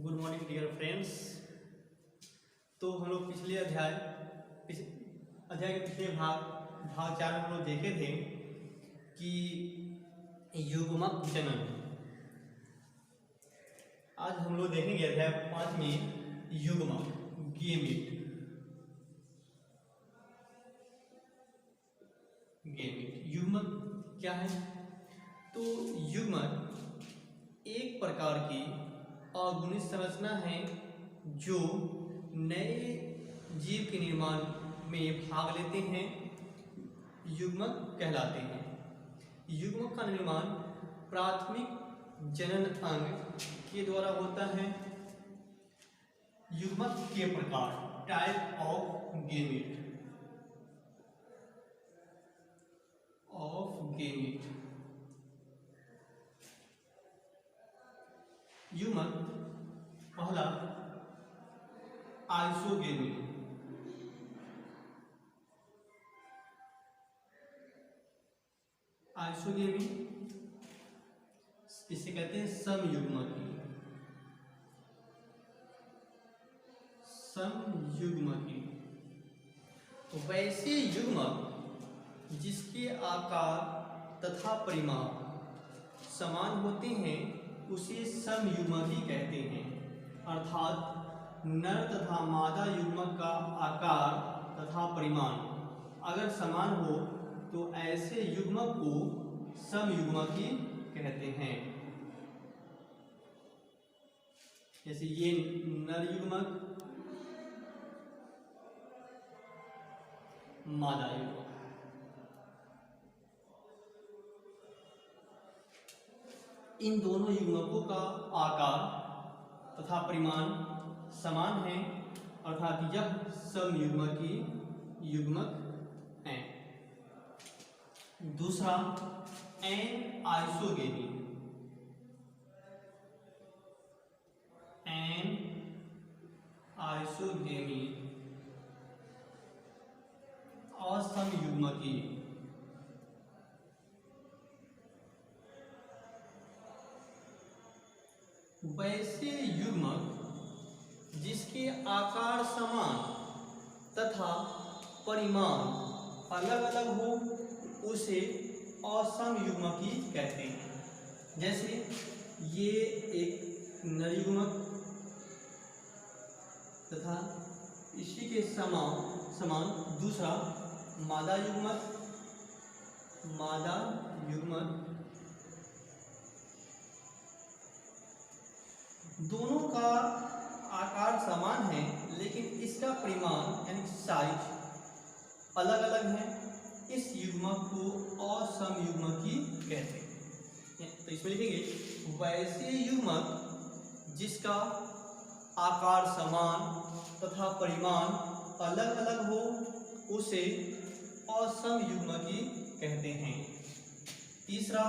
Good morning dear friends. तो हम लोग पिछले अध्याय के पिछले भाग 4 में हम लोग देखे थे कि युग्मक जनन। आज हम लोग देखेंगे अध्याय 5 में युग्मक गेमिट। युग्मक क्या है? तो युग्मक एक प्रकार की अगुणित संरचना है जो नए जीव के निर्माण में भाग लेते हैं, युग्मक कहलाते हैं। युग्मक का निर्माण प्राथमिक जनन अंग के द्वारा होता है। युग्मक के प्रकार, टाइप ऑफ गेमिट। युग्मक पहला आइसोगेमी। आइसोगेमी इसे कहते हैं समयुग्मकी। समयुग्मकी वैसे युग्मक जिसके आकार तथा परिमाप समान होते हैं उसे समयुग्मकी कहते हैं। अर्थात नर तथा मादा युग्मक का आकार तथा परिमाण अगर समान हो तो ऐसे युग्मक को समयुग्मकी कहते हैं। जैसे ये नर युग्मक, मादा युग्मक। इन दोनों युग्मकों का आकार तथा परिमाण समान है, अर्थात यह समयुग्मकी युग्मक है। दूसरा एन आइसोगेमी। एन आइसोगेमी असमयुग्मकी। वैसे युग्मक जिसके आकार समान तथा परिमाण अलग अलग हो उसे असमयुग्मकी कहते हैं। जैसे ये एक नर युग्मक तथा इसी के समान दूसरा मादा युग्मक। मादा युग्मक दोनों का आकार समान है लेकिन इसका परिमाण यानी साइज अलग अलग है। इस युग्मक को असमयुग्मकी कहते हैं। तो इसमें लिखेंगे वैसे युग्मक जिसका आकार समान तथा परिमाण अलग अलग हो उसे असमयुग्मकी कहते हैं। तीसरा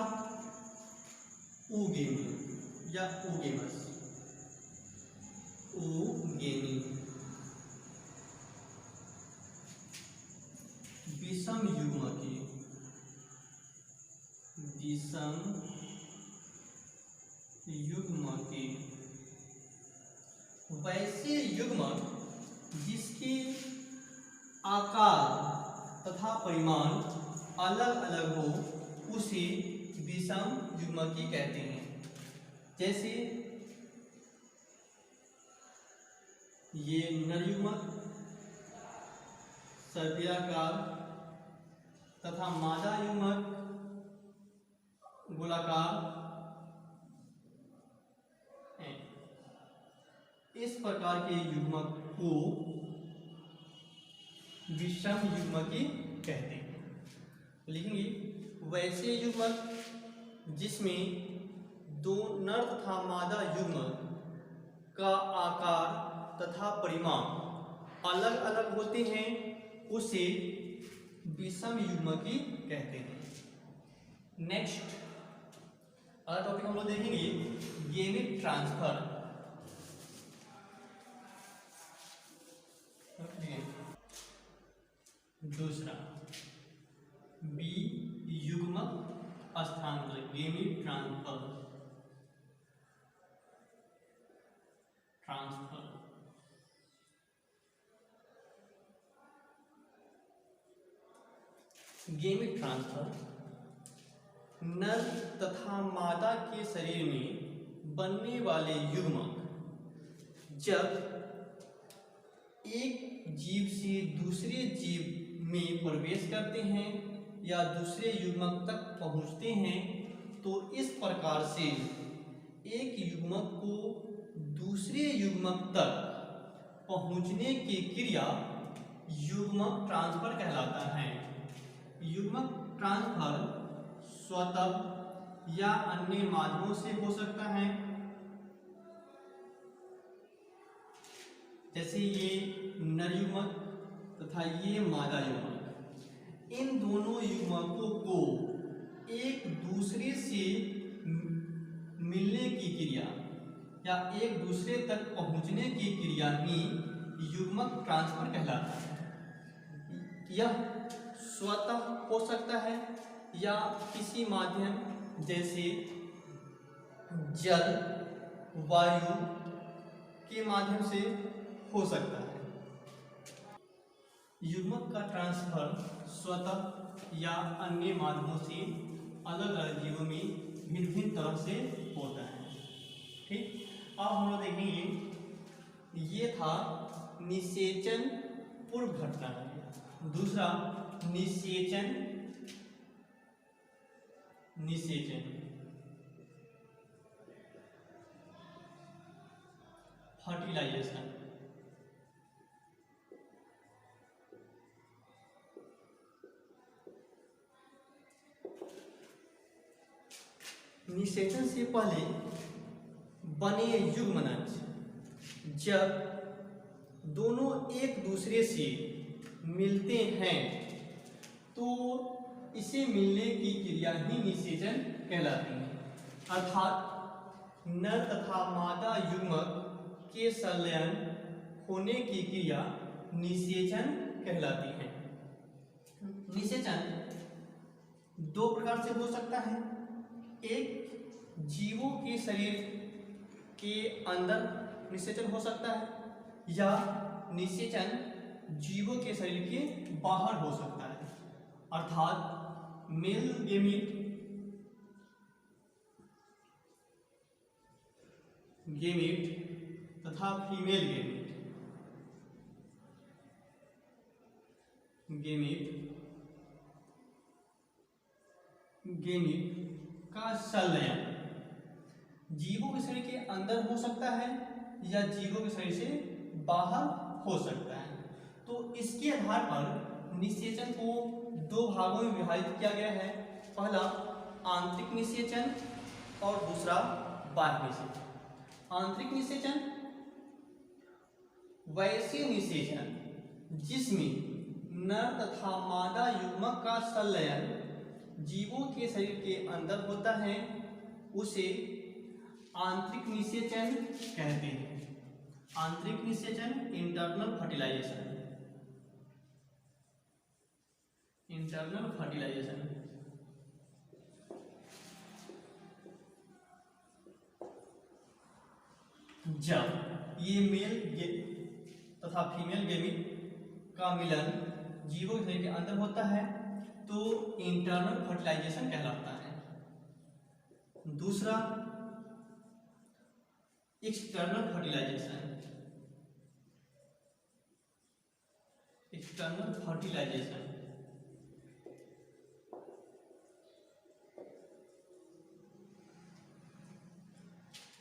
ऊगेमी या ऊगेमस। ऊगेमी विषम युग्मकी। विषम युग्मकी वैसे युग्मक जिसके आकार तथा परिमाण अलग अलग हो उसे विषम युग्मकी कहते हैं। जैसे ये नर युग्मक सर्पिलाकार तथा मादा युग्मक गोलाकार है। इस प्रकार के युग्मक को विषम युग्मकी कहते हैं। लिखेंगे वैसे युग्मक जिसमें दो नर तथा मादा युग्मक का आकार तथा परिमाण अलग अलग होते हैं उसे विषम युग्मकी कहते हैं। नेक्स्ट अगला टॉपिक हम लोग देखेंगे गेमिट ट्रांसफर। दूसरा बी युग्मक स्थानांतरण, गेमिट ट्रांसफर। गेमिट ट्रांसफर नर तथा मादा के शरीर में बनने वाले युग्मक जब एक जीव से दूसरे जीव में प्रवेश करते हैं या दूसरे युग्मक तक पहुंचते हैं तो इस प्रकार से एक युग्मक को दूसरे युग्मक तक पहुंचने की क्रिया युग्मक ट्रांसफर कहलाता है। युग्मक ट्रांसफर स्वतः या अन्य माध्यमों से हो सकता है, जैसे ये नर युग्मक तथा ये मादा युग्मक। इन दोनों युग्मकों को एक दूसरे से मिलने की क्रिया या एक दूसरे तक पहुंचने की क्रिया ही युग्मक ट्रांसफर कहलाता है। यह स्वतः हो सकता है या किसी माध्यम जैसे जल वायु के माध्यम से हो सकता है। युग्मक का ट्रांसफर स्वतः या अन्य माध्यमों से अलग अलग जीवों में भिन्न भिन्न तरह से होता है। ठीक, अब हम लोग देखेंगे ये था निषेचन पूर्व घटना। दूसरा निषेचन फर्टिलाइजेशन। निषेचन से पहले बने युग्मनज जब दोनों एक दूसरे से मिलते हैं तो इसे मिलने की क्रिया ही निषेचन कहलाती है। अर्थात नर तथा मादा युग्मक के संलयन होने की क्रिया निषेचन कहलाती है। निषेचन दो प्रकार से हो सकता है। एक जीवों के शरीर के अंदर निषेचन हो सकता है या निषेचन जीवों के शरीर के बाहर हो सकता है। अर्थात मेल गेमीट तथा फीमेल गेमीट का संलयन जीवों के शरीर के अंदर हो सकता है या जीवों के शरीर से बाहर हो सकता है। तो इसके आधार पर निषेचन को दो भागों में विभाजित किया गया है। पहला आंतरिक निषेचन और दूसरा बाह्य निषेचन। आंतरिक निषेचन वैसे निषेचन जिसमें नर तथा मादा युग्मक का संलयन जीवों के शरीर के अंदर होता है, उसे आंतरिक निषेचन कहते हैं। आंतरिक निषेचन इंटरनल फर्टिलाइजेशन। जब ये मेल तथा फीमेल गेमीट का मिलन जीवों के शरीर के अंदर होता है तो इंटरनल फर्टिलाइजेशन कहलाता है। दूसरा एक्सटर्नल फर्टिलाइजेशन।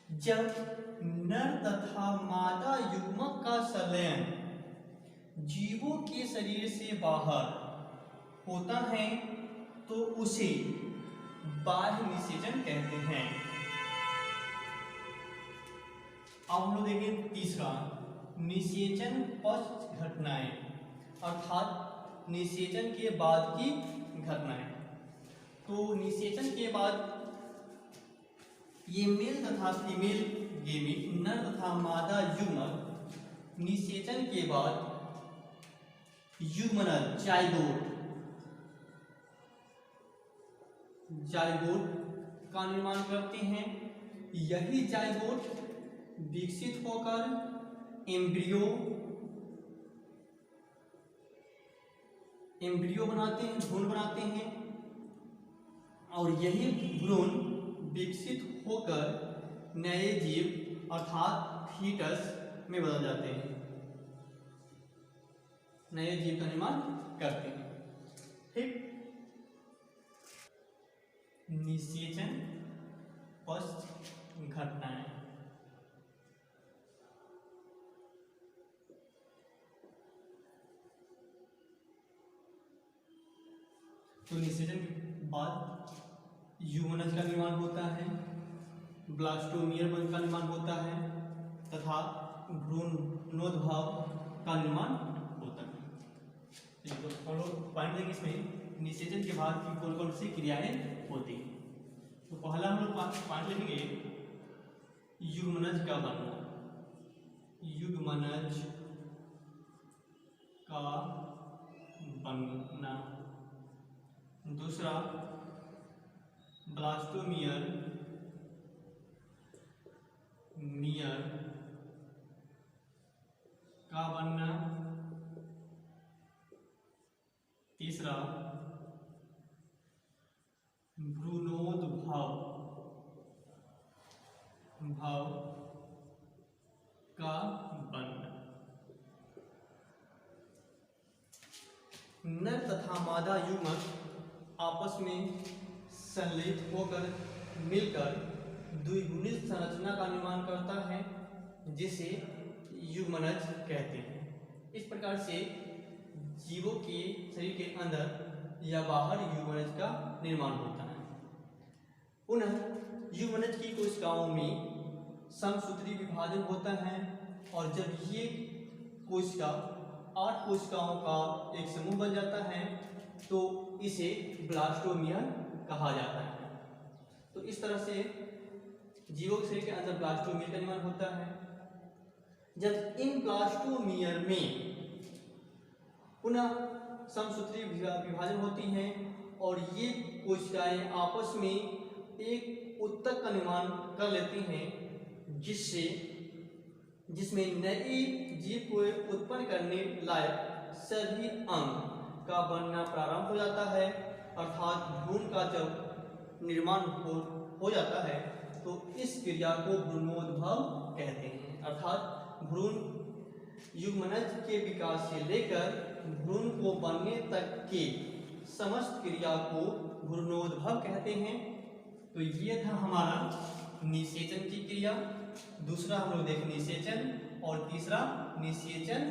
जब नर तथा मादा युग्मक का संलयन जीवों के शरीर से बाहर होता है तो उसे बाह्य निषेचन कहते हैं। अब हम लोग देखें तीसरा निषेचन पश्च घटनाएं, अर्थात निषेचन के बाद की घटनाएं। तो निषेचन के बाद ये मेल तथा फीमेल गेमीट नर तथा मादा युग्मक निषेचन के बाद युग्मनज जाइगोट का निर्माण करते हैं। यही जाइगोट विकसित होकर एम्ब्रियो एम्ब्रियो बनाते हैं, भ्रूण बनाते हैं, और यही भ्रूण विकसित होकर नए जीव अर्थात फीटस में बदल जाते हैं, नए जीव का निर्माण करते हैं। ठीक, निषेचन पश्च घटनाएं। तो निषेचन के बाद यूमनज का निर्माण होता है, ब्लास्टोमियर का निर्माण होता है तथा भ्रूणोद्भव का निर्माण होता है। तो हम लोग पॉइंट देंगे इसमें निषेचन के बाद की कौन कौन सी क्रियाएं होती हैं। तो पहला हम लोग पॉइंट लिखेंगे युग्मनज का बनना, युग्मनज का बनना। दूसरा ब्लास्टोमियर का बनना। तीसरा भ्रूणोद्भव का बनना। नर तथा मादा युग्मक आपस में संलेपित होकर मिलकर द्विगुणित संरचना का निर्माण करता है, जिसे युग्मनज कहते हैं। इस प्रकार से जीवों के शरीर के अंदर या बाहर युग्मनज का निर्माण होता है। पुनः युग्मनज की कोशिकाओं में समसूत्री विभाजन होता है, और जब ये कोशिका 8 कोशिकाओं का एक समूह बन जाता है तो इसे ब्लास्टोमियर कहा जाता है। तो इस तरह से जीवों के शरीर के अंदर ब्लास्टोमियर का निर्माण होता है। जब इन ब्लास्टोमियर में पुनः समसूत्री विभाजन होती हैं और ये कोशिकाएं आपस में एक उत्तक का निर्माण कर लेती हैं, जिसमें नए जीव को उत्पन्न करने लायक सभी अंग का बनना प्रारंभ हो जाता है। अर्थात भ्रूण का जब निर्माण हो जाता है तो इस क्रिया को भ्रूणोद्भव कहते हैं। अर्थात भ्रूण युग्मनज के विकास से लेकर भ्रूण को बनने तक के समस्त क्रिया को भ्रूणोद्भव कहते हैं। तो ये था हमारा निषेचन की क्रिया। दूसरा हम लोग देखें निषेचन, और तीसरा निषेचन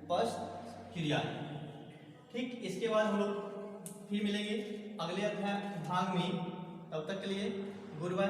पश्च क्रिया। ठीक, इसके बाद हम लोग फिर मिलेंगे अगले अध्याय भाग में। तब तक के लिए गुड बाय।